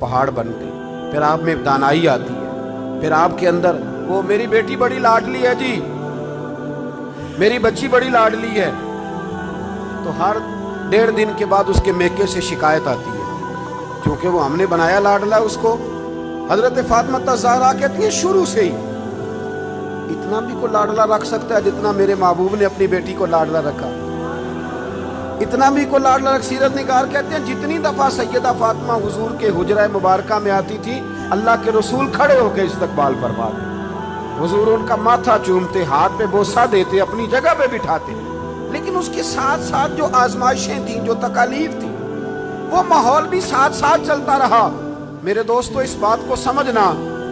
पहाड़ बन गए। फिर आप में दानाई आती है, फिर आपके अंदर वो मेरी बेटी बड़ी लाडली है जी, मेरी बच्ची बड़ी लाडली है, तो हर 1.5 दिन के बाद उसके मेके से शिकायत आती है, क्योंकि वो हमने बनाया लाडला उसको। हजरत फातिमा ज़हरा कहती है शुरू से ही इतना भी को लाडला रख सकता है जितना मेरे महबूब ने अपनी बेटी को लाडला रखा, इतना भी को लाडला रख। सीरत निगार कहते हैं जितनी दफा सैयदा फातिमा हुजूर के हुजरा मुबारका में आती थी, अल्लाह के रसूल खड़े होकर इस्तकबाल फरमाते, हुजूर उनका माथा चूमते, हाथ पे बोसा देते, अपनी जगह पे बिठाते। लेकिन उसके साथ साथ जो आजमाइशें थी, जो तकालीफ थी, वो माहौल भी साथ साथ चलता रहा। मेरे दोस्तों इस बात को समझना,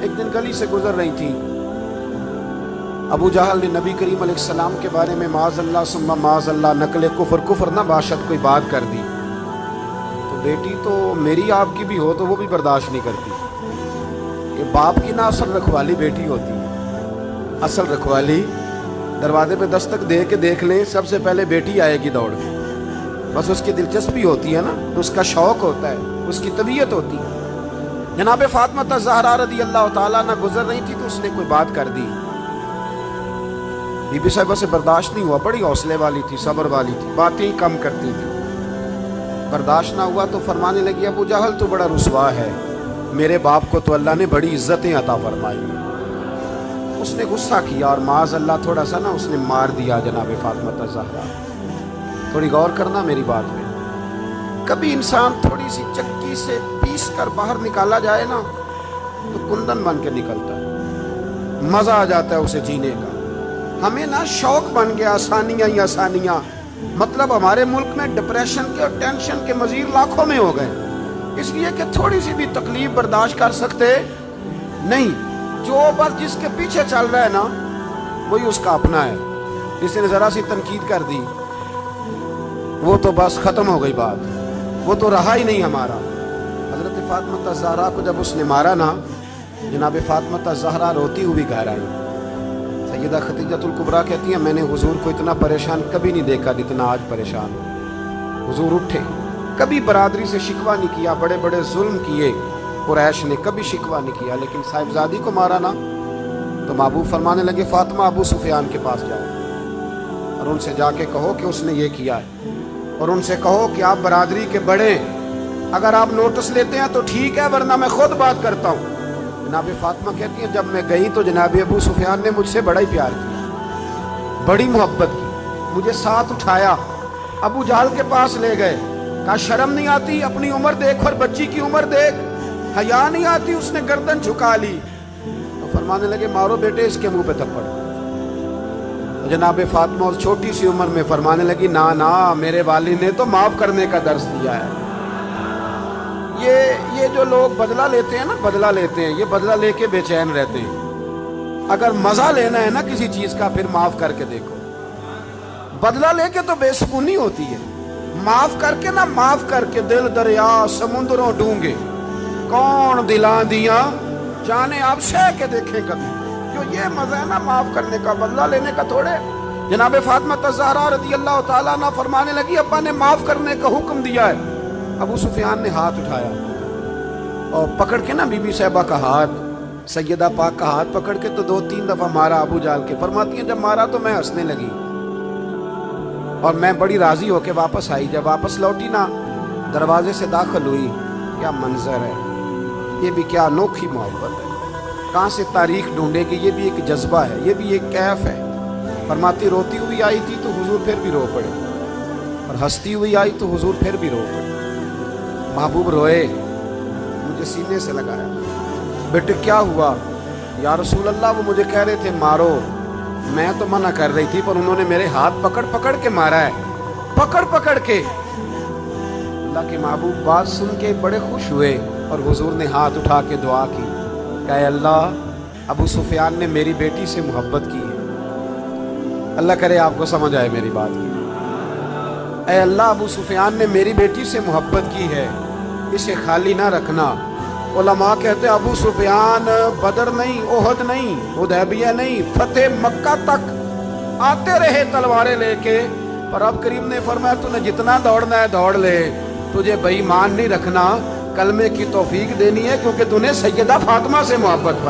एक दिन गली से गुजर रही थी, अबू जहल ने नबी करीम अलैहिस्सलाम के बारे में माज़अल्लाह सुम्मा माज़अल्लाह नकले कुफर ना बाशत कोई बात कर दी, तो बेटी तो मेरी आपकी भी हो तो वो भी बर्दाश्त नहीं करती। ये बाप की ना असल रखवाली बेटी होती है। असल रखवाली दरवाजे पे दस्तक दे के देख लें, सबसे पहले बेटी आएगी दौड़ के, बस उसकी दिलचस्पी होती है ना, उसका शौक होता है, उसकी तबीयत होती है। जनाब फातिमा ज़हरा रज़ी अल्लाह ताला ना गुजर रही थी तो उसने कोई बात कर दी, बीबी साहिबा से बर्दाश्त नहीं हुआ, बड़ी हौसले वाली थी, सब्र वाली थी, बातें ही कम करती थी। बर्दाश्त ना हुआ तो फरमाने लगी, अबू जहल तो बड़ा रुसवा है, मेरे बाप को तो अल्लाह ने बड़ी इज्जतें अता फरमाई है। उसने गुस्सा किया और माज़अल्लाह थोड़ा सा ना उसने मार दिया जनाब फातिमा ज़हरा। थोड़ी गौर करना मेरी बात में, कभी इंसान थोड़ी सी चक्की से पीस कर बाहर निकाला जाए ना तो कुंदन बन के निकलता है, मजा आ जाता है उसे जीने का। हमें ना शौक बन गया आसानियां ही आसानियां, मतलब हमारे मुल्क में डिप्रेशन के और टेंशन के मजीद लाखों में हो गए, इसलिए कि थोड़ी सी भी तकलीफ बर्दाश्त कर सकते नहीं। जो बस जिसके पीछे चल रहा है ना वही उसका अपना है, जिसने जरा सी तनकीद कर दी वो तो बस खत्म हो गई बात, वो तो रहा ही नहीं हमारा। हजरत फातिमा ज़हरा को जब उसने मारा ना, जनाब फातिमा ज़हरा रोती हुई घर आई। सैयदा खदीजतुल कुबरा कहती हैं मैंने हुजूर को इतना परेशान कभी नहीं देखा जितना आज परेशान हो। हुजूर उठे, कभी बरादरी से शिकवा नहीं किया, बड़े बड़े जुल्म किए कुरैश ने, कभी शिकवा नहीं किया, लेकिन साहिबजादी को मारा ना तो महबूब फरमाने लगे फातिमा अबू सुफियान के पास जाओ और उनसे जाके कहो कि उसने ये किया है, और उनसे कहो कि आप बरादरी के बड़े, अगर आप नोटिस लेते हैं तो ठीक है, वरना मैं खुद बात करता हूँ। जनाब फातिमा कहती है जब मैं गई तो जनाब अबू सुफियान ने मुझसे बड़ा ही प्यार किया, बड़ी मोहब्बत की, मुझे साथ उठाया, अबू जहल के पास ले गए, कहा शर्म नहीं आती, अपनी उम्र देख और बच्ची की उम्र देख, हया नहीं आती, उसने गर्दन झुका ली। तो फरमाने लगे मारो बेटे इसके मुंह पे थप्पड़। तो जनाब फातिमा उस छोटी सी उम्र में फरमाने लगी ना ना, मेरे वालिद ने तो माफ करने का दर्स दिया है। ये जो लोग बदला लेते हैं ना, बदला लेते हैं, ये बदला लेके बेचैन रहते हैं। अगर मजा लेना है ना किसी चीज का, फिर माफ करके देखो। बदला लेके तो बेसुकूनी होती है, माफ करके ना, माफ करके दिल दरिया समुद्रों डूंगे, कौन दिला दिया जाने आप सह के देखें कभी। जो ये मजा है ना माफ करने का, बदला लेने का थोड़े। जनाब फातिमा ज़हरा रज़ी अल्लाह ताला अन्हा फरमाने लगी अब्बा ने माफ करने का हुक्म दिया है। अबू सुफियान ने हाथ उठाया और पकड़ के ना बीबी साहिबा का हाथ, सैयदा पाक का हाथ पकड़ के तो 2-3 दफा मारा अबू जहल के। फरमाती है जब मारा तो मैं हंसने लगी और मैं बड़ी राजी होके वापस आई। जब वापस लौटी ना, दरवाजे से दाखिल हुई, क्या मंजर है, ये भी क्या अनोखी मोहब्बत है, कहाँ से तारीख ढूंढेगी, ये भी एक जज्बा है, ये भी एक कैफ है। फरमाती रोती हुई आई थी तो हुजूर फिर भी रो पड़े, और हंसती हुई आई तो हुजूर फिर भी रो पड़े। महबूब रोए, मुझे सीने से लगाया, बेटे क्या हुआ? या रसूल अल्लाह वो मुझे कह रहे थे मारो, मैं तो मना कर रही थी पर उन्होंने मेरे हाथ पकड़ पकड़ के मारा है, पकड़ पकड़ के। अल्लाह के महबूब बात सुन के बड़े खुश हुए और हुजूर ने हाथ उठा के दुआ की, कहे अल्लाह अबू सुफियान ने मेरी बेटी से मोहब्बत की है। अल्लाह करे आपको समझ आए मेरी बात की। ऐ अल्लाह अबू सुफियान ने मेरी बेटी से मोहब्बत की है, इसे खाली ना रखना। उलमा कहते अबू सुफियान बदर नहीं, ओहद नहीं, हुदैबिया नहीं, फतेह मक्का तक आते रहे तलवारें लेके, पर अब करीम ने फरमाया तूने जितना दौड़ना है दौड़ ले, तुझे बेईमान नहीं रखना, कलमे की तौफीक देनी है, क्योंकि तूने सैयदा फातिमा से मोहब्बत